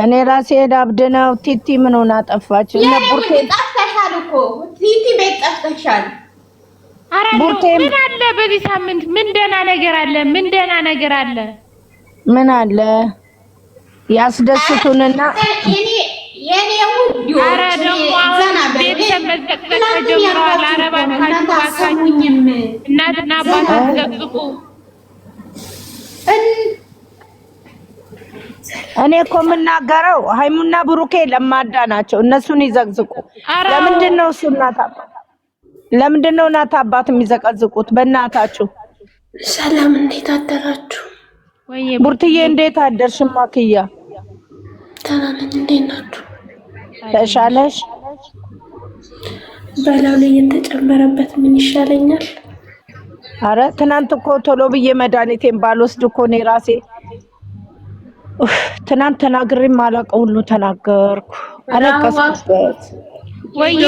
እኔ ራሴ ዳብደናው ቲቲ ምን ሆና ጠፋች? እነ ቡርቴ ጠፍተሻል እኮ ቲቲ ቤት ጠፍተሻል። ቡርቴ ምን አለ በዚህ ሳምንት? ምን ደህና ነገር አለ? ምን ደህና ነገር አለ? ምን አለ ያስደስቱንና የኔ ሁሉ አረ ደግሞ አሁን ቤተሰብ መዘቅዘቅ ተጀምረዋል። አረባካችሁ እናትና አባታችሁ ዘቅዝቁ። እኔ እኮ የምናገረው ሃይሙና ብሩኬ ለማዳ ናቸው። እነሱን ይዘቅዝቁ። ለምንድን ነው እሱ እናት አባት የሚዘቀዝቁት? በእናታችሁ ሰላም፣ እንዴት አደራችሁ? ቡርትዬ እንዴት አደርሽ? ማክያ ደህና ነኝ። እንዴት ናችሁ? ተሻለሽ? በላው ላይ የተጨመረበት ምን ይሻለኛል? አረ ትናንት እኮ ቶሎ ብዬ መድኃኒቴን ባልወስድ እኮ እኔ ራሴ ትናንት ተናግሬ ማላውቀው ሁሉ ተናገርኩ። አለቀስኩበት። ወይዬ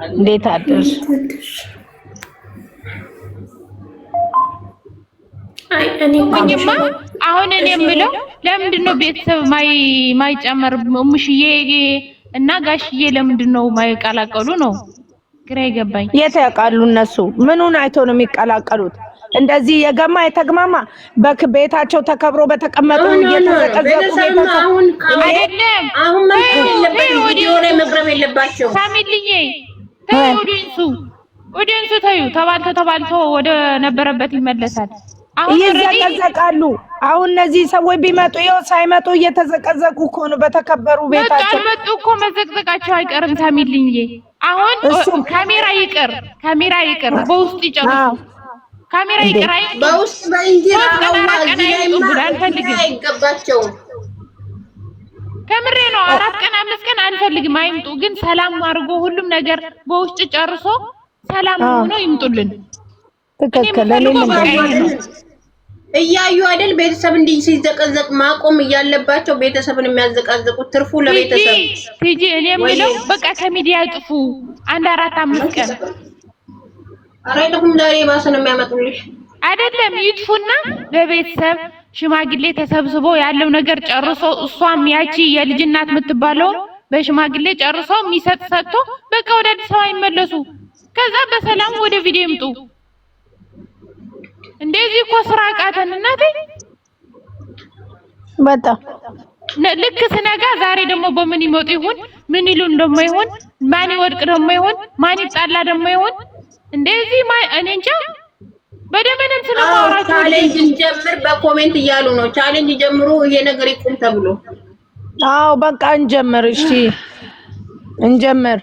እንዴት አደርሽ? አሁን እኔ የምለው ለምንድን ነው ቤተሰብ ማይጨመር? ሙሽዬ እና ጋሽዬ ለምንድን ነው ማይቀላቀሉ ነው ግራ ይገባኝ። የት ያውቃሉ እነሱ? ምኑን አይቶ ነው የሚቀላቀሉት? እንደዚህ የገማ የተግማማ በቤታቸው ተከብሮ በተቀመጡ እየተዘቀዘቁ ቤታቸው አይደለም። አሁን ቪዲዮ ላይ መቅረብ የለባቸው። ሳሚልዬ ተዩ፣ ኦዲየንሱ ተዩ። ተባልቶ ወደ ነበረበት ይመለሳል። እየዘቀዘቃሉ። አሁን እነዚህ ሰዎች ቢመጡ ይኸው ሳይመጡ እየተዘቀዘቁ እኮ ነው በተከበሩ ቤታቸው። አልመጡ እኮ መዘቅዘቃቸው አይቀርም። ሳሚልዬ አሁን ካሜራ ይቅር፣ በውስጥ ይጨርሱ። ካሜራ ይቅር፣ በውስጥ በእንጀራ አይገባቸው። ከምሬ ነው። 4 ቀን 5 ቀን አንፈልግም፣ አይምጡ። ግን ሰላም አድርጎ ሁሉም ነገር በውስጥ ጨርሶ ሰላም ሆኖ ይምጡልን። ትክክል። እያዩ አይደል ቤተሰብ እንዲህ ሲዘቀዘቅ ማቆም እያለባቸው ቤተሰብን የሚያዘቃዘቁት ትርፉ ለቤተሰብ ቲጂ። እኔ የምለው በቃ ከሚዲያ ጥፉ 1 4 5 ቀን አራይተኩም ዛሬ ባሰ ነው የሚያመጡልሽ አይደለም። ይጥፉና በቤተሰብ ሽማግሌ ተሰብስቦ ያለው ነገር ጨርሶ እሷም ያቺ የልጅ እናት የምትባለው በሽማግሌ ጨርሶ የሚሰጥ ሰጥቶ በቃ ወደ አዲስ አበባ ይመለሱ። ከዛ በሰላም ወደ ቪዲዮ ይምጡ። እንደዚህ እኮ ስራ ቃተን እናቴ። በጣም ልክ ስነጋ ዛሬ ደግሞ በምን ይመጡ ይሁን ምን ይሉ እንደማይሆን ማን ይወድቅ እንደማይሆን ማን ይጣላ እንደማይሆን እንደዚህ እኔ እንጃ። በደመነን ስለማወራቸው ቻሌንጅ እንጀምር በኮሜንት እያሉ ነው። ቻሌንጅ ጀምሩ፣ ይሄ ነገር ይቁም ተብሎ። አዎ በቃ እንጀምር። እሺ እንጀምር።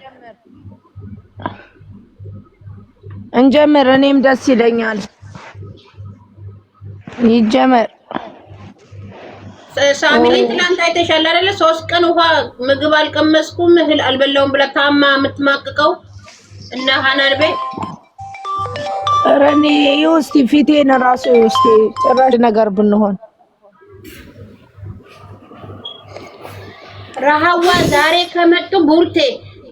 እኔም ደስ ይለኛል። ይጀመር። ሳሚሊ ትናንት አይተሻል አይደለ? 3 ቀን ውሃ ምግብ አልቀመስኩም እህል አልበላውም ብላ ታማ የምትማቅቀው እና ሐናን ቤት ረኔ ይውስቲ ፊቴን ራሱ ይውስቲ ጭራሽ ነገር ብንሆን ረሃዋ ዛሬ ከመጡ ቡርቴ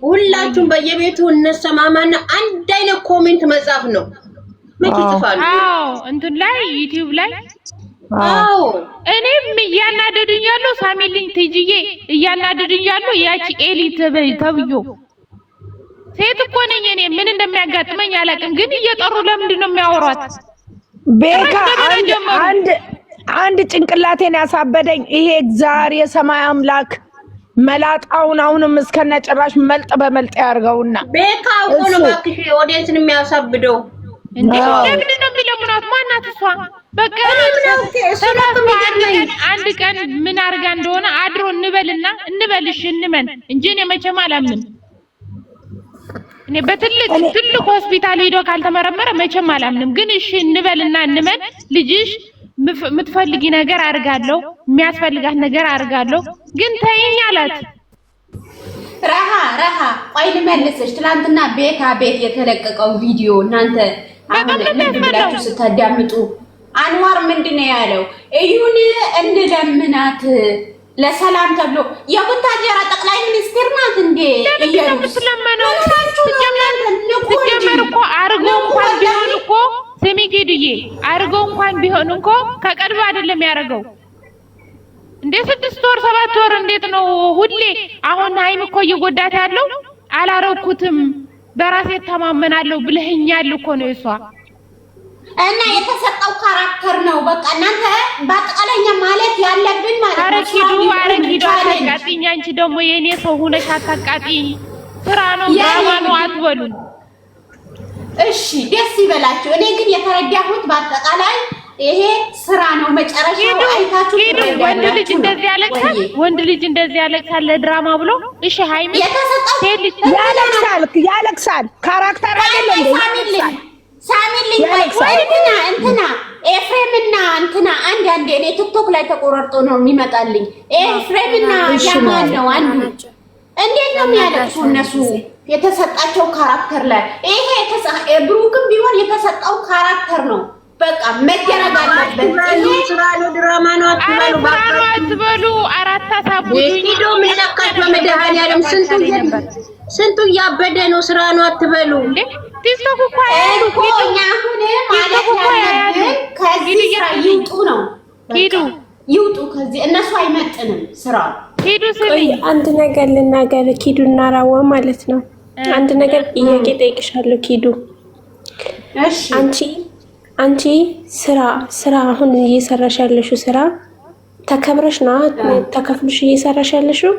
ሁላችሁም በየቤቱ እነሰማማና አንድ አይነት ኮሜንት መጻፍ ነው። ምን ይጽፋሉ? አዎ እንትን ላይ ዩቲዩብ ላይ አዎ እኔም እያናደዱኛለሁ። ሳሚልኝ ትይጂዬ እያናደዱኛለሁ። ያቺ ኤሊ ተብዮ ሴት እኮ ነኝ እኔ። ምን እንደሚያጋጥመኝ አላውቅም፣ ግን እየጠሩ ለምንድን ነው የሚያወሯት? ቤካ አንድ ጭንቅላቴን ያሳበደኝ ይሄ እግዚአብሔር የሰማይ አምላክ መላጣውን አሁንም እስከነ ጭራሽ መልጥ በመልጥ ያርገውና ቤካ እኮ ነው ባክሽ ኦዲየንስን የሚያሳብደው። ለምንድን ነው የሚለምናት? ማናት እሷ? በቃ አንድ ቀን ምን አድርጋ እንደሆነ አድሮ እንበልሽ እንመን እንጂ እኔ መቼም አላምንም። እኔ በትልቅ ሆስፒታል ሄዶ ካልተመረመረ መቼም አላምንም። ግን እሺ እንበልና እንመን። ልጅሽ የምትፈልጊ ነገር አድርጋለሁ፣ የሚያስፈልጋት ነገር አድርጋለሁ፣ ግን ተይኝ አላት። ረሃ ቆይ ልመልስሽ። ትናንትና ቤካ ቤት የተለቀቀው ቪዲዮ እናንተ አሁን ልብ ብላችሁ ስታዳምጡ አንዋር ምንድነው ያለው? እዩን እንለምናት ለሰላም ተብሎ የቡታጀራ ጠቅላይ ሚኒስትር ናት እንዴ? እየሩስ ለማናት ተጀመር እኮ አርጎ እንኳን ቢሆን እኮ ስሚ ኪዱዬ አድርገው እንኳን ቢሆን እንኮ ከቀልብ አይደለም ያደርገው እንደ 6 ወር 7 ወር እንዴት ነው ሁሌ አሁን ሃይም እኮ እየጎዳት ያለው አላረኩትም በራሴ ተማመናለሁ ብለህኛል እኮ ነው እሷ እና የተሰጠው ካራክተር ነው በቃ እናንተ ባጠቃለኛ ማለት ያለብን ማለት ነው አረኪዱ አታቃጥኝ አንቺ ደግሞ የኔ ሰው ሆነሽ አታቃጥኝ ስራ ነው ድራማ ነው አትበሉ እሺ ደስ ይበላችሁ እኔ ግን የተረዳሁት ባጠቃላይ ይሄ ስራ ነው መጨረሻው አይታችሁ ወንድ ልጅ እንደዚህ ያለቅሳል ለድራማ ብሎ እሺ ሃይሚ የተሰጠው ያለቅሳል ካራክተር አይደለም ሳሚልኝ ወይና እንትና ኤፍሬምና እንትና አንድ እኔ ቲክቶክ ላይ ተቆራርጦ ነው የሚመጣልኝ ኤፍሬምና ያማን ነው አንዱ እንዴት ነው የሚያለቅሱ እነሱ የተሰጣቸው ካራክተር ላይ ይሄ ብሩክም ቢሆን የተሰጠው ካራክተር ነው በቃ መደረግ አለበት ይሄ ስራ ነው ድራማ ነው አትበሉ አራት አሳቡኝ ሂዶ መለካት በመድኃኒዓለም ስንቱ ያበደ ነው ስራ ነው አትበሉ ቲክቶክ እኮ እኛ አሁን ማለት ያለብን ከዚህ ስራ ይውጡ ነው ይውጡ ከዚህ እነሱ አይመጥንም ስራ ኪዱ ስሚ አንድ ነገር ልናገር ኪዱና ራዋ ማለት ነው አንድ ነገር ጥያቄ ጠይቅሻለሁ ኪዱ እሺ አንቺ ስራ አሁን እየሰራሽ ያለሽው ስራ ተከብረሽ ነው ተከፍልሽ እየሰራሽ ያለሽው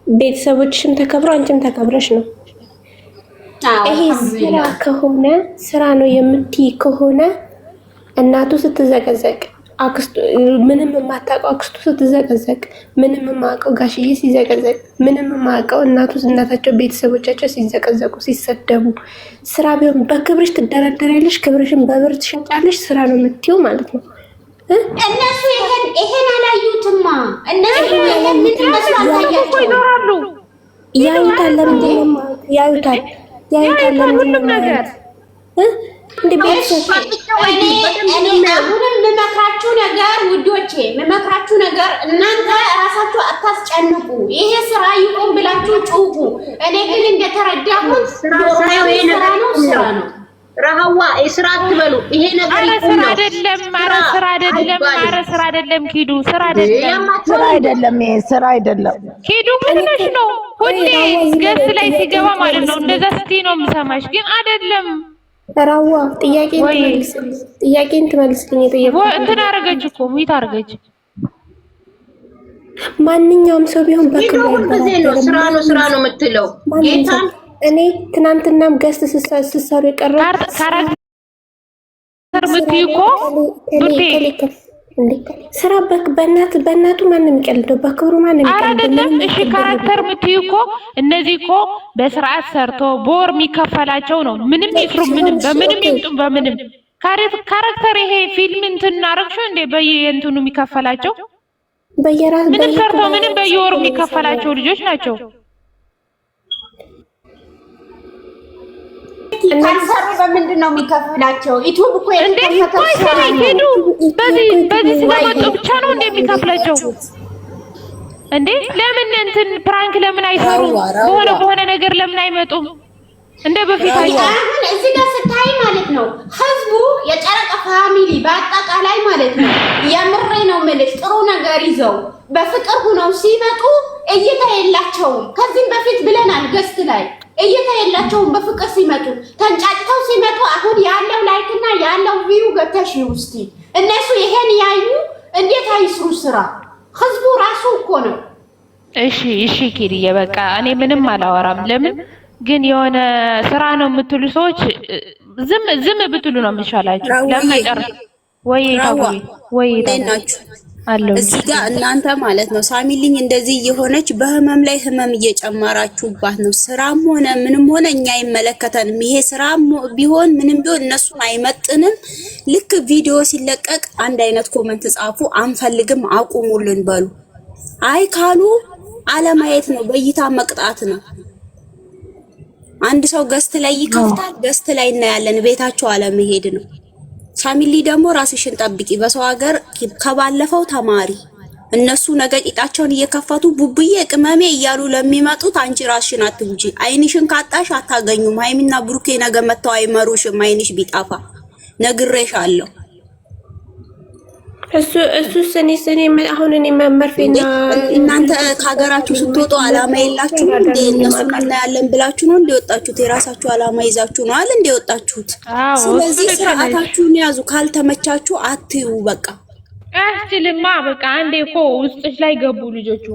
ቤተሰቦችሽም ተከብሮ አንቺም ተከብረሽ ነው ይሄ ስራ ከሆነ ስራ ነው የምትይ ከሆነ እናቱ ስትዘቀዘቅ አክስቱ ምንም የማታውቀው አክስቱ ስትዘቀዘቅ ምንም የማያውቀው ጋሽዬ ሲዘቀዘቅ ምንም የማያውቀው እናታቸው ቤተሰቦቻቸው ሲዘቀዘቁ ሲሰደቡ ስራ ቢሆን በክብርሽ ትደረደሪያለሽ ክብርሽን በብር ትሸጫለሽ ስራ ነው የምትይው ማለት ነው እነሱ ይሄን አላዩትማ እነሱ ይሄን ምን መስላታያቸው ይኖራሉ ያዩታል ለምንድን ነው ያዩታል ሁሉም ነገር እንዴ ቤተሰብ እኔ አሁንም የምመክራችሁ ነገር ውዶቼ የምመክራችሁ ነገር እናንተ ራሳችሁ አታስጨንቁ ይሄ ስራ ይቆም ብላችሁ ጩሁ እኔ ግን እንደተረዳሁት ስራ ነው ረሃዋ ስራ አትበሉ ይሄ ነገር ይቆም ስራ አይደለም ኪዱ ስራ አይደለም ኪዱ ምንሽ ነው ሁሌ ገስ ላይ ሲገባ ማለት ነው እንደዛ ስትይ ነው የምሰማሽ ግን አይደለም ራዋ ጥያቄን ትመልስልኝ የጠየቁት እንትን አደረገች እኮ ሙይት አደረገች ማንኛውም ሰው ቢሆን በክብር ስራ ነው የምትለው ጌታን እኔ ትናንትናም ገስት ስሰሩ የቀረው ካራክተር ምትይኮ ስራ በእናቱ ማንም ይቀልደው በክብሩ ማንም አይደለም እሺ ካራክተር ምትይኮ እነዚህ እኮ በስርዓት ሰርቶ ቦር የሚከፈላቸው ነው ምንም ይፍሩ ምንም በምንም ይምጡ በምንም ካራክተር ይሄ ፊልም እንትን አረግሽ እንደ በየእንትኑ የሚከፈላቸው በየራስ ምንም ሰርቶ ምንም በየወሩ የሚከፈላቸው ልጆች ናቸው ካንሰር በምንድን ነው የሚከፍላቸው ዩቲዩብ እኮ በዚህ ስለመጡ ብቻ ነው እንደሚከፍላቸው እንዴ ለምን እንትን ፕራንክ ለምን አይሰሩ በሆነ ነገር ለምን አይመጡም እንደ በፊት አሁን እዚህ ጋር ስታይ ማለት ነው ህዝቡ የጨረቃ ፋሚሊ በአጠቃላይ ማለት ነው የምሬ ነው የምልሽ ጥሩ ነገር ይዘው በፍቅር ሆነው ሲመጡ እይታ የላቸውም ከዚህም በፊት ብለናል ገስት ላይ እይታ የላቸውም በፍቅር ሲመጡ ተንጫጭተው ሲመጡ አሁን ያለው ላይክ እና ያለው ቪው ገብተሽ ውስቲ እነሱ ይሄን ያዩ እንዴት አይስሩ ስራ ህዝቡ ራሱ እኮ ነው እሺ ኪሪዬ በቃ እኔ ምንም አላወራም ለምን ግን የሆነ ስራ ነው የምትሉ ሰዎች ዝም ብትሉ ነው የሚሻላችሁ ለማጨረስ ወይ ናችሁ እዚህ ጋር እናንተ ማለት ነው ሳሚልኝ እንደዚህ እየሆነች በህመም ላይ ህመም እየጨመራችሁባት ነው ስራም ሆነ ምንም ሆነ እኛ አይመለከተንም ይሄ ስራም ቢሆን ምንም ቢሆን እነሱን አይመጥንም ልክ ቪዲዮ ሲለቀቅ አንድ አይነት ኮሜንት ጻፉ አንፈልግም አቁሙልን በሉ አይ ካሉ አለማየት ነው በእይታ መቅጣት ነው አንድ ሰው ገስት ላይ ይከፍታል ገስት ላይ እናያለን ቤታቸው አለመሄድ ነው ሳሚሊ ደግሞ ራስሽን ጠብቂ በሰው ሀገር ከባለፈው ተማሪ እነሱ ነገ ቂጣቸውን እየከፈቱ ቡቡዬ ቅመሜ እያሉ ለሚመጡት አንቺ ራስሽን አትጉጂ። አይንሽን ካጣሽ አታገኙም። ሃይሚና ብሩኬ ነገ መተው አይመሩሽም። አይንሽ ቢጣፋ ነግሬሻለሁ። እሱስ እኔ አሁን እኔ መመርፌና እናንተ ከሀገራችሁ ስትወጡ አላማ የላችሁ እንዴ? እነሱን እናያለን ብላችሁ ነው እንዲወጣችሁት? የራሳችሁ አላማ ይዛችሁ ነው አይደል እንዲወጣችሁት? ስለዚህ ስርዓታችሁን ያዙ። ካልተመቻችሁ አትዩ። በቃ አስችልማ በቃ አንዴ እኮ ውስጥሽ ላይ ገቡ ልጆቹ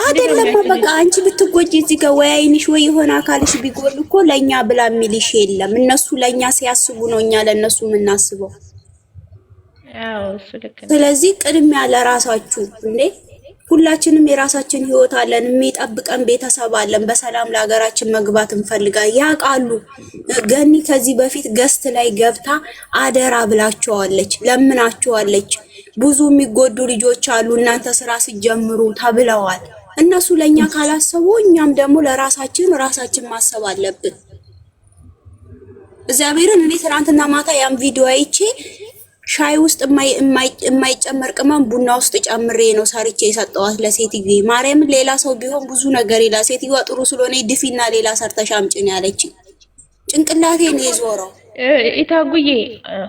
አይደለም። በቃ አንቺ ብትጎጂ እዚህ ጋር ወይ አይንሽ ወይ የሆነ አካልሽ ቢጎል እኮ ለኛ ብላ የሚልሽ የለም። እነሱ ለኛ ሲያስቡ ነው እኛ ለነሱ የምናስበው። ስለዚህ ቅድሚያ ለራሳችሁ እንዴ። ሁላችንም የራሳችን ህይወት አለን፣ የሚጠብቀን ቤተሰብ አለን። በሰላም ለሀገራችን መግባት እንፈልጋለን። ያውቃሉ። ገኒ ከዚህ በፊት ገስት ላይ ገብታ አደራ ብላቸዋለች፣ ለምናቸዋለች። ብዙ የሚጎዱ ልጆች አሉ እናንተ ስራ ሲጀምሩ ተብለዋል። እነሱ ለኛ ካላሰቡ እኛም ደግሞ ለራሳችን ማሰብ አለብን። እግዚአብሔርን እኔ ትናንትና ማታ ያን ቪዲዮ አይቼ ሻይ ውስጥ የማይጨመር ቅመም ቡና ውስጥ ጨምሬ ነው ሰርቼ የሰጠዋት ለሴትዬ። ማርያምን ሌላ ሰው ቢሆን ብዙ ነገር ይላል። ሴትዮዋ ጥሩ ስለሆነ ድፊና ሌላ ሰርተሽ አምጪ ነው ያለችኝ። ጭንቅላቴ ነው የዞረው። ኢታጉዬ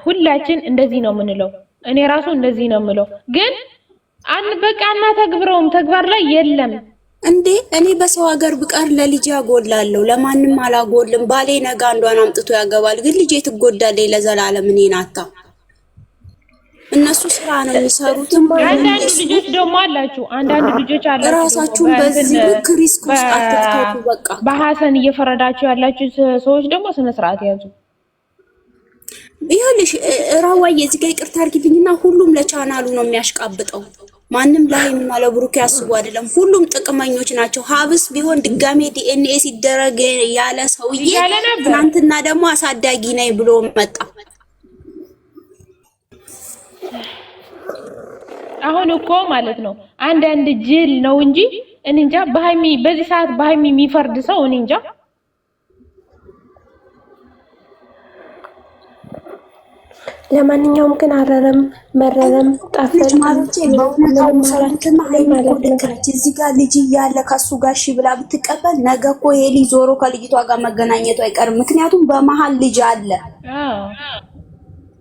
ሁላችን እንደዚህ ነው የምንለው። እኔ ራሱ እንደዚህ ነው የምለው። ግን በቃ ተግብረውም ተግባር ላይ የለም እንዴ። እኔ በሰው ሀገር ብቀር ለልጅ ያጎላለሁ፣ ለማንም አላጎልም። ባሌ ነገ አንዷን አምጥቶ ያገባል። ግን ልጄ ትጎዳለች ለዘላለም እኔን አታ። እነሱ ስራ ነው የሚሰሩት። አንዳንድ ልጆች ደግሞ አላችሁ፣ አንዳንድ ልጆች አላችሁ ራሳችሁን በዚህ ሪስክ ውስጥ አትክተቱ። በቃ በሐሰን እየፈረዳችሁ ያላችሁ ሰዎች ደግሞ ስነ ስርዓት ያዙ። ይኸውልሽ ራዋዬ እዚህ ጋር ይቅርታ አድርጊልኝና ሁሉም ለቻናሉ ነው የሚያሽቃብጠው። ማንም ለሃይሚና ለብሩክ ያስቡ አይደለም። ሁሉም ጥቅመኞች ናቸው። ሀብስ ቢሆን ድጋሜ ዲኤንኤ ሲደረግ ያለ ሰውዬ ትናንትና ደግሞ አሳዳጊ ነኝ ብሎ መጣ። አሁን እኮ ማለት ነው አንዳንድ ጅል ነው እንጂ እኔ እንጃ። በሃይሚ በዚህ ሰዓት በሃይሚ የሚፈርድ ሰው እኔ እንጃ። ለማንኛውም ግን አረረም መረረም ጣፈጥ ማለት ነው። በእውነታው ሰራንተና ሃይሚ ልክነች። እዚህ ጋር ልጅ እያለ ከሱ ጋር እሺ ብላ ብትቀበል ነገ እኮ ይሄ ልጅ ዞሮ ከልጅቷ ጋር መገናኘቱ አይቀርም። ምክንያቱም በመሃል ልጅ አለ።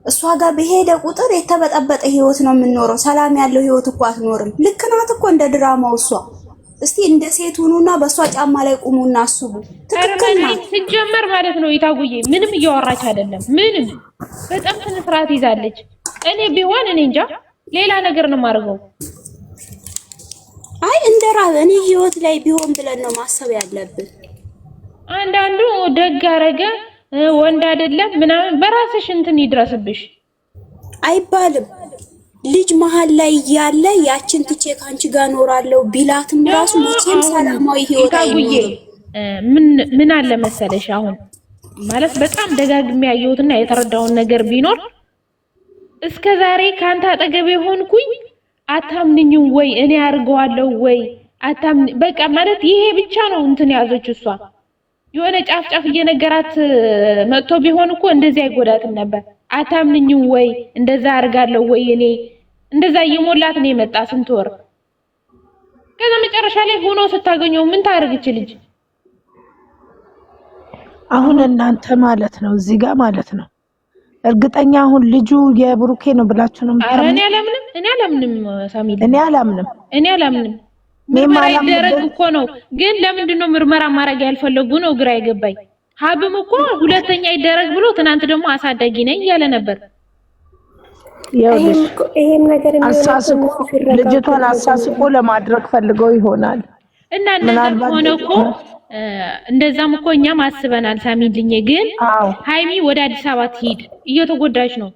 እሷ ጋር በሄደ ቁጥር የተበጠበጠ ህይወት ነው የምንኖረው። ሰላም ያለው ህይወት እኮ አትኖርም። ልክ ናት እኮ እንደ ድራማው እሷ። እስቲ እንደ ሴት ሁኑና በእሷ ጫማ ላይ ቁሙና አስቡ። ትክክል ናት ሲጀመር ማለት ነው። ኢታጉዬ ምንም እያወራች አይደለም። ምንም በጣም ስነ ስርዓት ይዛለች። እኔ ቢሆን እኔ እንጃ ሌላ ነገር ነው የማደርገው። አይ እንደራብ እኔ ህይወት ላይ ቢሆን ብለን ነው ማሰብ ያለብን። አንዳንዱ ደግ አረገ ወንድ አይደለም ምናምን በራስሽ እንትን ይድረስብሽ አይባልም። ልጅ መሃል ላይ ያለ ያችን ትቼ ካንቺ ጋር ኖራለሁ ቢላትም ራሱ መቼም ሰላማዊ ህይወት አይኖርም። ምን አለ መሰለሽ አሁን ማለት በጣም ደጋግሜ ያየሁትና የተረዳውን ነገር ቢኖር እስከዛሬ ካንተ አጠገብ ሆንኩኝ አታምንኝም ወይ እኔ አርገዋለሁ ወይ አታምን በቃ ማለት ይሄ ብቻ ነው እንትን ያዘች እሷ። የሆነ ጫፍ እየነገራት መጥቶ ቢሆን እኮ እንደዚህ አይጎዳትም ነበር። አታምንኝም ወይ እንደዛ አርጋለሁ ወይ እኔ እንደዛ እየሞላት ነው የመጣ ስንት ወር። ከዛ መጨረሻ ላይ ሆኖ ስታገኘው ምን ታርግች ልጅ? አሁን እናንተ ማለት ነው እዚህ ጋር ማለት ነው እርግጠኛ አሁን ልጁ የብሩኬ ነው ብላችሁ ነው የምታምኑ? እኔ አላምንም ሳሚል፣ እኔ አላምንም። ምርመራ ይደረግ እኮ ነው። ግን ለምንድን ነው ምርመራ ማድረግ ያልፈለጉ ነው ግራ ይገባኝ። ሀብም እኮ ሁለተኛ ይደረግ ብሎ ትናንት ደግሞ አሳዳጊ ነኝ ያለ ነበር። ይሄም ነገር አሳስቆ ልጅቷን አሳስቆ ለማድረግ ፈልገው ይሆናል። እና እንደዛ ሆነ እኮ እንደዛም እኮ እኛም አስበናል ሳሚልኝ። ግን ሃይሚ ወደ አዲስ አበባ ትሄድ እየተጎዳች ነው።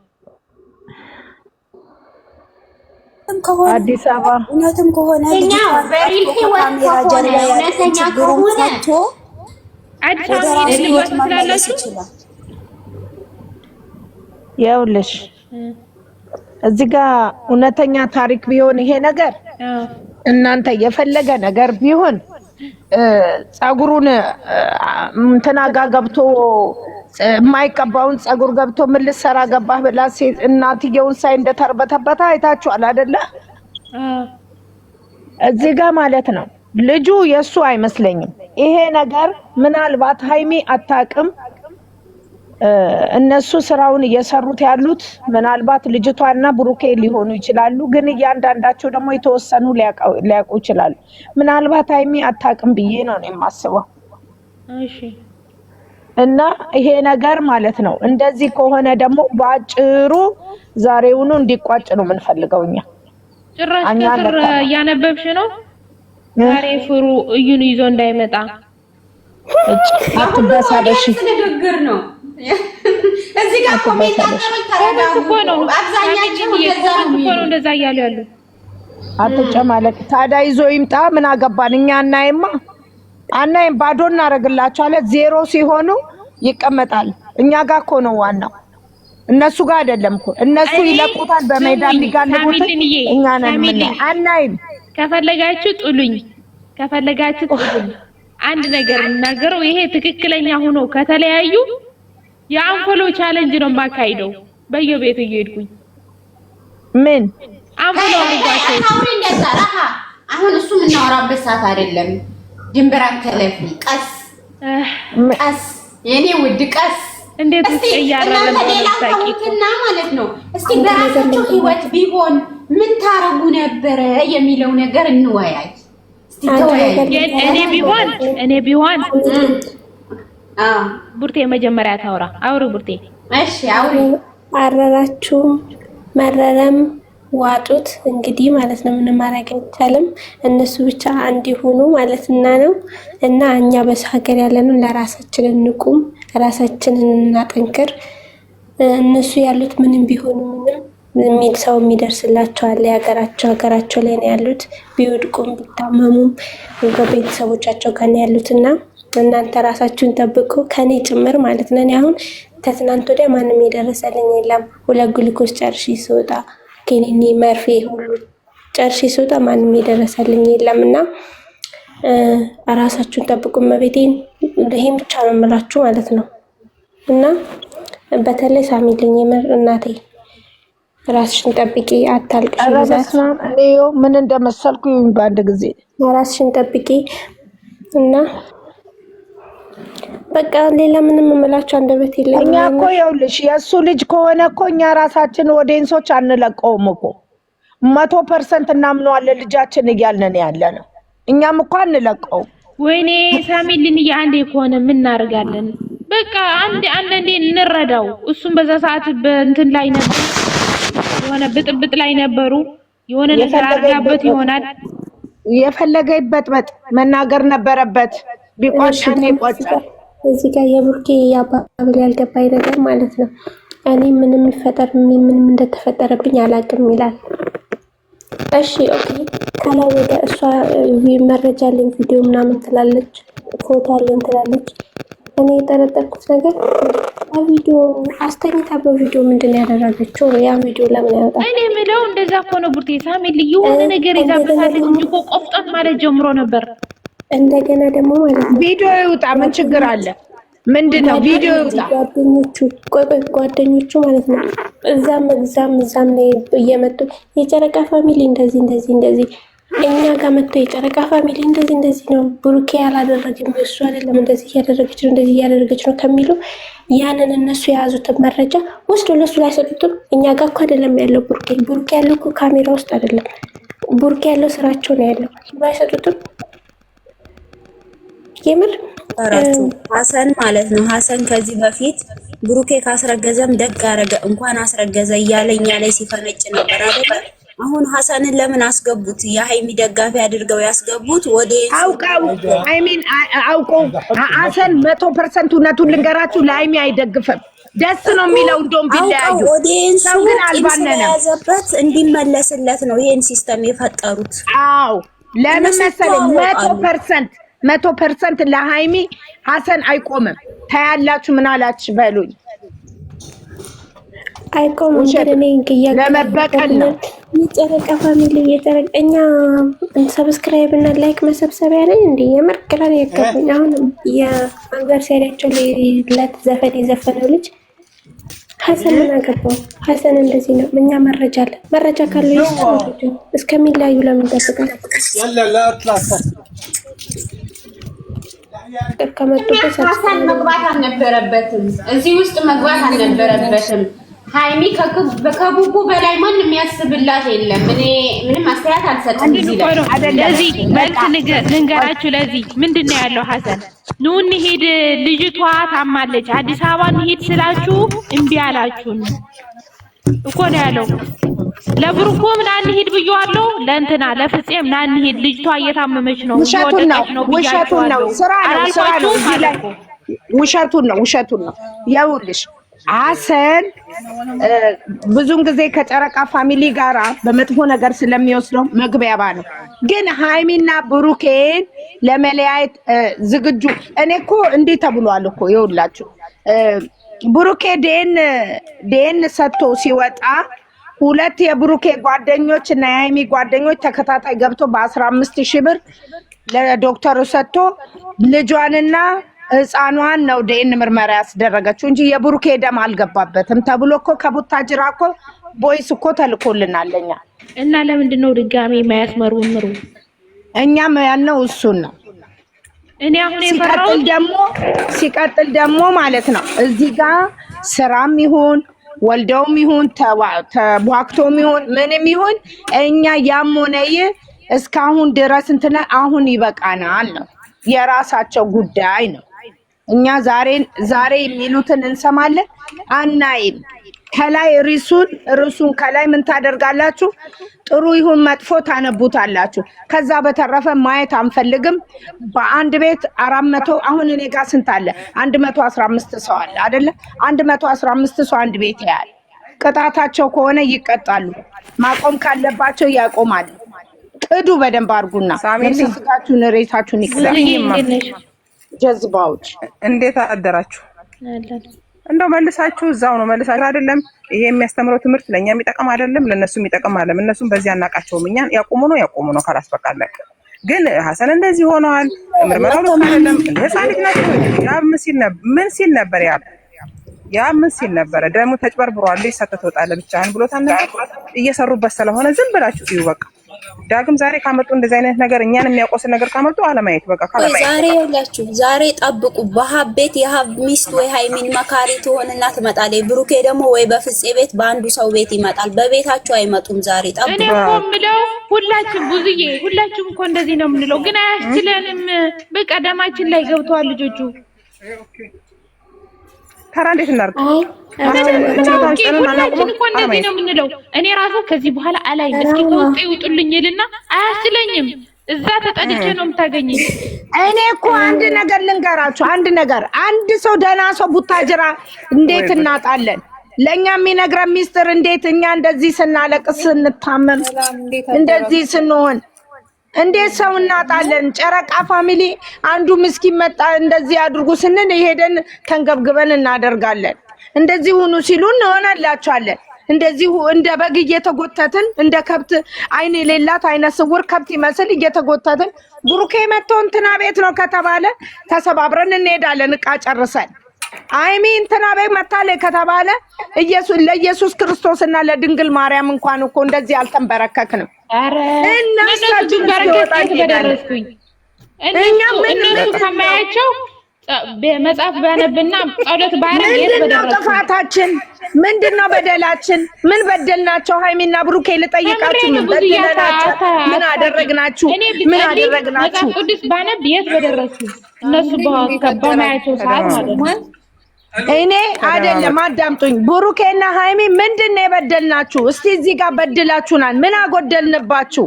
አዲስ አበባ እውነትም ከሆነ እኛ በሪል ህይወት ከሆነ እውነተኛ ከሆነ አዲስ አበባ ሊወጥ ስላላችሁ ይኸውልሽ እዚህ ጋር እውነተኛ ታሪክ ቢሆን ይሄ ነገር እናንተ የፈለገ ነገር ቢሆን ጸጉሩን እንትና ጋር ገብቶ የማይቀባውን ጸጉር ገብቶ ምን ልትሰራ ገባህ ብላ እናትየውን ሳይ እንደተርበተበታ አይታችኋል አይደለ? እዚህ ጋር ማለት ነው ልጁ የሱ አይመስለኝም ይሄ ነገር። ምናልባት ሃይሚ አታውቅም። እነሱ ስራውን እየሰሩት ያሉት ምናልባት ልጅቷና ብሩኬ ሊሆኑ ይችላሉ። ግን እያንዳንዳቸው ደግሞ የተወሰኑ ሊያውቁ ይችላሉ። ምናልባት ሃይሚ አታውቅም ብዬ ነው የማስበው። እሺ እና ይሄ ነገር ማለት ነው እንደዚህ ከሆነ ደግሞ በአጭሩ ዛሬውኑ እንዲቋጭ ነው የምንፈልገው እኛ። ጭራሽ ከስር እያነበብሽ ነው። ዛሬ ፍሩ እዩን ይዞ እንዳይመጣ አትበሳበሽ። ንግግር ነው እዚህ ጋር ኮሜንት እኮ ነው አብዛኛቸው እንደዛ እያሉ ያሉ። አትጨማለቅ። ታዲያ ይዞ ይምጣ፣ ምን አገባን እኛ። አናይም ባዶ እናደርግላቸዋለን። ዜሮ ሲሆኑ ይቀመጣል። እኛ ጋር እኮ ነው ዋናው፣ እነሱ ጋር አይደለም እኮ። እነሱ ይለቁታል በሜዳ የሚጋልቡት፣ እኛ ነን ምን አናይም። ከፈለጋችሁ ጥሉኝ፣ ከፈለጋችሁ ጥሉኝ። አንድ ነገር እናገረው፣ ይሄ ትክክለኛ ሆኖ ከተለያዩ የአንፎሎ ቻሌንጅ ነው የማካሂደው። በየቤቱ እየሄድኩኝ ምን አንፎሎ አድርጓቸው። አሁን እሱ የምናወራበት ሰዓት አይደለም። ድንበር አከለፊ ቀስ ቀስ የኔ ውድ ቀስ እንዴት ይያራል ተውትና ማለት ነው። እስቲ በራሳቸው ህይወት ቢሆን ምን ታረጉ ነበረ የሚለው ነገር እንወያይ። እስቲ ተወያይ። እኔ ቢሆን ቡርቴ መጀመሪያ ታውራ። አውሪ ቡርቴ። እሺ አውሪ። አረራችሁ መረረም ዋጡት እንግዲህ ማለት ነው። ምንም ማድረግ አይቻልም። እነሱ ብቻ አንድ ይሁኑ ማለት ነው። እና እኛ በሰው ሀገር ያለነው ለራሳችን እንቁም፣ ራሳችንን እናጠንክር። እነሱ ያሉት ምንም ቢሆኑ ምንም የሚል ሰው የሚደርስላቸው አለ። ሀገራቸው ላይ ነው ያሉት። ቢወድቁም ቢታመሙም ከቤተሰቦቻቸው ጋር ነው ያሉትና እናንተ ራሳችሁን ጠብቁ፣ ከኔ ጭምር ማለት ነው። እኔ አሁን ከትናንት ወዲያ ማንም የደረሰልኝ የለም። 2 ግሉኮስ ጨርሼ ስወጣ ኬኒኒ መርፌ ሁሉ ጨርሼ ስወጣ ማንም የደረሰልኝ የለምና ራሳችሁን ጠብቁ። መቤቴን ይሄን ብቻ ነው የምላችሁ ማለት ነው። እና በተለይ ሳሚልኝ የምር እናቴ ራስሽን ጠብቂ፣ አታልቅሽ። ምን እንደመሰልኩ በአንድ ጊዜ ራስሽን ጠብቂ እና በቃ ሌላ ምንም የምላችሁ አንደበት የለም። እኛ እኮ ይኸውልሽ የእሱ ልጅ ከሆነ እኮ እኛ ራሳችን ኦዲየንሶች አንለቀውም እኮ 100% እናምነዋለን ልጃችን እያልን ያለ ነው። እኛም እኮ አንለቀውም። ወይኔ ሳሚልን አንዴ ከሆነ ምን እናደርጋለን? በቃ አንዴ እንረዳው። እሱም በዛ ሰዓት በእንትን ላይ ነበር፣ የሆነ ብጥብጥ ላይ ነበሩ። የሆነ ነገር አድርጋበት ይሆናል። የፈለገ ይበጥበጥ፣ መናገር ነበረበት። ቢቋሽን ይቆጫል። እዚህ ጋር የቡርኬ ያባብል ያልገባኝ ነገር ማለት ነው። እኔ ምንም ይፈጠር ምንም እንደተፈጠረብኝ አላውቅም ይላል። እሺ ኦኬ፣ ካላወቀ እሷ መረጃ አለኝ ቪዲዮ ምናምን ትላለች፣ ፎቶ አለኝ ትላለች። እኔ የጠረጠርኩት ነገር ቪዲዮ አስተኝታ በቪዲዮ ምንድነው ያደረገችው? ያ ቪዲዮ ለምን ያወጣል? እኔ የምለው እንደዛ እኮ ነው። ቡርቴ ሳሚል የሆነ ነገር ይዛበታለች እንጂ እኮ ቆፍጣት ማለት ጀምሮ ነበር። እንደገና ደግሞ ማለት ነው ቪዲዮ ይውጣ፣ ምን ችግር አለ? ምንድነው ቪዲዮ ይውጣ። ጓደኞቹ ማለት ነው እዛም ላይ እየመጡ የጨረቃ ፋሚሊ እንደዚህ እኛ ጋር መጥቶ የጨረቃ ፋሚሊ እንደዚህ ነው፣ ብሩኬ ያላደረግም እሱ አይደለም እንደዚህ እያደረገች ነው ከሚሉ ያንን እነሱ የያዙትን መረጃ ወስዶ ለሱ ላይ ሰጡትም። እኛ ጋር እኮ አይደለም ያለው ቡርኬ ያለው እኮ ካሜራ ውስጥ አይደለም። ቡርኬ ያለው ስራቸው ነው ያለው። ባይሰጡትም የምር ሀሰን ማለት ነው። ሀሰን ከዚህ በፊት ብሩኬ ካስረገዘም ደግ አረገ እንኳን አስረገዘ እያለኛ ላይ ሲፈነጭ ነበር አይደል? አሁን ሀሰንን ለምን አስገቡት? የሃይሚ ደጋፊ አድርገው ያስገቡት ወደ አውቀው ሀሰን 100% እውነቱን ልንገራችሁ ለሃይሚ አይደግፍም። ደስ ነው የሚለው እንደውም ቢለያዩ ሰው ግን አልባነነበት እንዲመለስለት ነው ይሄን ሲስተም የፈጠሩት። አዎ ለምን መሰለኝ 100% ለሃይሚ ሀሰን አይቆምም። ታያላችሁ ምን አላችሁ በሉኝ። አይቆምም ለመበቀል ነው። የጨረቃ ፋሚሊ የጨረቀኛ ሰብስክራይብ እና ላይክ መሰብሰቢያ ላይ እንዴ የመርቅላን ያከፈኝ። አሁን የአንቨርሳሪያቸው ላይ ዘፈን የዘፈነው ልጅ ሐሰን ምን አገባው? ሐሰን እንደዚህ ነው። እኛ መረጃ አለ። መረጃ ካለ ይስጣው። እስከሚለያዩ ለምን ደብቀን ከመጡበት ሐሰን መግባት አልነበረበትም። እዚህ ውስጥ መግባት አልነበረበትም። ሃይሚ ከቡቡ በላይ ማንም ያስብላት የለም። እኔ ምንም አስተያየት አልሰጥም። ለዚህ መልስ ልንገራችሁ። ለዚህ ምንድን ነው ያለው ሐሰን ኑ እንሂድ፣ ልጅቷ ታማለች፣ አዲስ አበባ እንሂድ ስላችሁ እምቢ አላችሁን እኮ ነው ያለው። ለብሩኮ ምን አንሂድ ብየዋለሁ፣ ለእንትና ለፍፄም ና እንሂድ፣ ልጅቷ እየታመመች ነው። ውሸቱን ነው። ስራ ነው። እዚህ ላይ ውሸቱን ነው። ይኸውልሽ ሐሰን ብዙን ጊዜ ከጨረቃ ፋሚሊ ጋራ በመጥፎ ነገር ስለሚወስደው መግቢያባ ነው። ግን ሃይሚና ብሩኬን ለመለያየት ዝግጁ እኔ እኮ እንዲህ ተብሏል እኮ ይኸውላችሁ ብሩኬ ዴን ሰጥቶ ሲወጣ ሁለት የብሩኬ ጓደኞች እና የሃይሚ ጓደኞች ተከታታይ ገብቶ በ15,000 ብር ለዶክተሩ ሰጥቶ ልጇንና ህፃኗን ነው ዴን ምርመራ ያስደረገችው እንጂ የብሩኬ ደም አልገባበትም ተብሎ እኮ ከቡታጅራ እኮ ቦይስ እኮ ተልኮልናለኛ። እና ለምንድን ነው ድጋሜ የማያስመሩምሩ? እኛም ያልነው እሱን ነው። እኔ አሁን የፈራው ሲቀጥል ደግሞ ማለት ነው እዚህ ጋር ስራም ይሁን ወልደውም ይሁን ተቧክቶም ይሁን ምንም ይሁን እኛ ያም ሆነ እስካሁን ድረስ እንትና አሁን ይበቃናል ነው የራሳቸው ጉዳይ ነው። እኛ ዛሬ የሚሉትን እንሰማለን አናይም። ከላይ ርዕሱን ከላይ ምን ታደርጋላችሁ? ጥሩ ይሁን መጥፎ ታነቡታላችሁ። ከዛ በተረፈ ማየት አንፈልግም። በአንድ ቤት 400 አሁን እኔ ጋር ስንት አለ? 115 ሰው አለ አይደለ? 115 ሰው አንድ ቤት ያያል። ቅጣታቸው ከሆነ ይቀጣሉ፣ ማቆም ካለባቸው ያቆማሉ። ቅዱ በደንብ አድርጉና ስጋችሁን ሬሳችሁን ይክዳል። ጀዝባዎች እንዴት አደራችሁ? እንደው መልሳችሁ እዛው ነው መልሳችሁ አይደለም። ይሄ የሚያስተምረው ትምህርት ለኛ የሚጠቅም አይደለም፣ ለነሱ የሚጠቅም አይደለም። እነሱም በዚህ አናቃቸውም። እኛን ያቆሙ ነው ካላስ በቃለቅ። ግን ሐሰን እንደዚህ ሆነዋል። ምርመራው ልክ አይደለም። ህፃን ልጅ ናቸው። ምን ሲል ነበር? ደግሞ ተጭበርብሯል። ሰተት ወጣለ ብቻህን ብሎታል። እየሰሩበት ስለሆነ ዝም ብላችሁ እዩ በቃ። ዳግም ዛሬ ካመጡ እንደዚህ አይነት ነገር እኛን የሚያቆስል ነገር ካመጡ አለማየት በቃ ካለማየት። ዛሬ ያላችሁ ዛሬ ጠብቁ። በሀብ ቤት የሀብ ሚስት ወይ ሃይሚን መካሪ ትሆንና ትመጣለች። ብሩኬ ደግሞ ወይ በፍፄ ቤት በአንዱ ሰው ቤት ይመጣል። በቤታችሁ አይመጡም። ዛሬ ጠብቁ። እኔ እኮ የምለው ሁላችሁም እኮ እንደዚህ ነው የምንለው፣ ግን አያስችለንም። በቃ ደማችን ላይ ገብተዋል ልጆቹ። ታራ እንዴት እናድርግ? ሁላችን እኮ እንደዚህ ነው የምንለው። እኔ ራሱ ከዚህ በኋላ አላይ እስኪ ከውስጥ ይውጡልኝ ይልና አያስችለኝም። እዛ ተጠልቼ ነው የምታገኘኝ። እኔ እኮ አንድ ነገር ልንገራችሁ፣ አንድ ሰው ደህና ሰው ቡታጅራ እንዴት እናጣለን? ለኛ የሚነግረን ሚስጥር እንዴት እኛ እንደዚህ ስናለቅስ ስንታመም እንደዚህ ስንሆን እንዴት ሰው እናጣለን? ጨረቃ ፋሚሊ አንዱ ምስኪን መጣ እንደዚህ አድርጉ ስንል ሄደን ተንገብግበን እናደርጋለን። እንደዚህ ሁኑ ሲሉ እንሆናላችኋለን። እንደዚህ እንደ በግ እየተጎተትን እንደ ከብት አይን የሌላት አይነ ስውር ከብት ይመስል እየተጎተትን ብሩኬ መጥቶ እንትና ቤት ነው ከተባለ ተሰባብረን እንሄዳለን እቃ ጨርሰን። አይሚ እንትና ቤት መታለ ከተባለ ለኢየሱስ ክርስቶስና ለድንግል ማርያም እንኳን እኮ እንደዚህ አልተንበረከክንም። አረ እነሱ በረከት በደረስኩኝ እነሱ ከማያቸው መጽሐፍ ባነብና ጸሎት ባረግ ምንድነው ጥፋታችን? ምንድነው በደላችን? ምን በደልናቸው? ሃይሚና ብሩኬ ልጠይቃችሁ፣ ምን በደልናቸው? ምን አደረግናችሁ? መጽሐፍ ቅዱስ ባነብ የት በደረስኩኝ? እነሱ በማያቸው ሰዓት ማለት ነው። እኔ አይደለም አዳምጡኝ። ብሩኬና ሃይሚ ምንድነው የበደልናችሁ? እስቲ እዚህ ጋር በድላችሁናል። ምን አጎደልንባችሁ?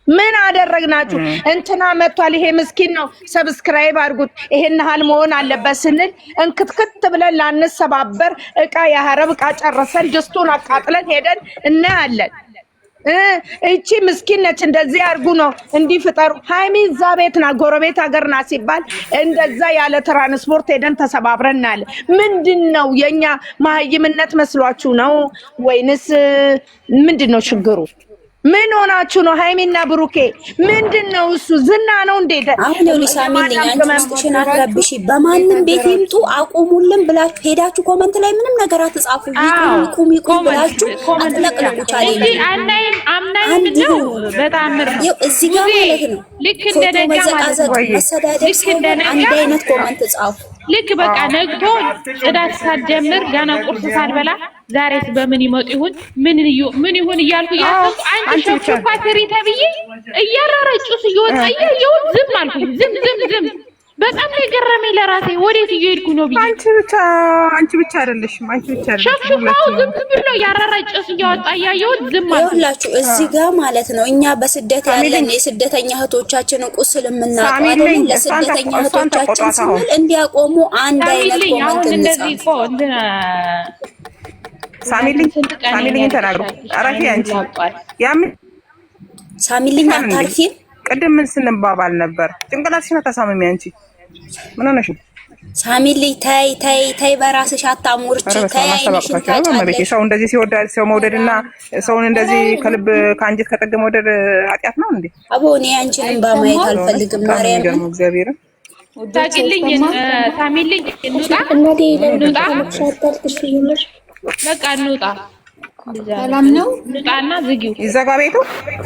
ምን አደረግናችሁ? እንትና መጥቷል፣ ይሄ ምስኪን ነው፣ ሰብስክራይብ አድርጉት፣ ይሄን ሀል መሆን አለበት ስንል እንክትክት ብለን ላንሰባበር እቃ የሀረብ እቃ ጨርሰን ድስቱን አቃጥለን ሄደን እናያለን። እቺ ምስኪን ነች፣ እንደዚህ አድርጉ ነው እንዲህ ፍጠሩ። ሃይሚ እዛ ቤት ና ጎረቤት ሀገር ና ሲባል እንደዛ ያለ ትራንስፖርት ሄደን ተሰባብረናል። ምንድነው የኛ መሀይምነት መስሏችሁ ነው ወይንስ ምንድነው ችግሩ? ምን ሆናችሁ ነው? ሃይሚና ብሩኬ ምንድነው እሱ? ዝና ነው እንዴ? አሁን ሊሳሚልኝ አንቺ ውስጥሽን አትረብሺ። በማንም ቤት ይምጡ አቁሙልን ብላችሁ ሄዳችሁ ኮመንት ላይ ምንም ነገር አትጻፉ። ይቁም ብላችሁ አትለቅለቁ። ቻሌንጅ ነው በጣም ምርጥ ነው። እዚህ ጋር ማለት ነው ልክ እንደነጋ መዘቃዘቅ መሰዳደብ ሳይሆን አንድ አይነት ኮመንት ጻፉ። ልክ በቃ ነግቶ ጽዳት ሳትጀምር ገና ቁርስ ሳልበላ ዛሬስ በምን ይመጡ ይሁን ምን ይሁን እያልኩ ያሰብኩ አንቺ ሸፍፋ ትሪ ተብዬ እያራረጩስ እየወጣ ይሁን ዝም አልኩኝ። ዝም በጣም ነው የገረመኝ ለራሴ። ወዴት እየሄድኩ ነው ብዬ አንቺ ብቻ አይደለሽም። ሸፍፋው ዝም ብሎ ያራረጩስ እያወጣ ያየሁት ዝም አልኩኝ። ይኸውላችሁ እዚህ ጋር ማለት ነው እኛ በስደት ያለን የስደተኛ እህቶቻችንን ቁስል የምናውቀው አይደለም። ለስደተኛ እህቶቻችን ስንል እንዲያቆሙ አንድ አይነት ኮመንት እንጻፍ። ሳሚልኝ ተናግሩ። አራፊ አንቺ ሳሚልኝ አታርፊም። ቅድም ምን ስንባባል ነበር? ጭንቅላትሽን አታሳምሚ አንቺ። ምን ሆነሽ? ሳሚልኝ ተይ በራስሽ አታሙርች። ተይ ሰው እንደዚህ ሲወዳ ሰው መውደድና ሰውን እንደዚህ ከልብ ከአንጀት ከጠገ መውደድ ኃጢአት ነው እንዴ? አቦ እኔ አንቺንም በማየት አልፈልግም። ማርያም እግዚአብሔር ታቂልኝ ሳሚልኝ እንውጣ በቃ እንውጣ። ሰላም ነው። እንውጣና ዝጊው ይዘጋ ቤቱ።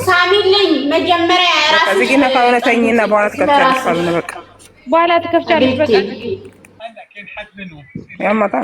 ሳሚልኝ መጀመሪያ ያራስ ዝጊና ካሁን ተኝና በኋላ ትከፍቻለሽ። በቃ በኋላ ትከፍቻለሽ። በቃ ያማታ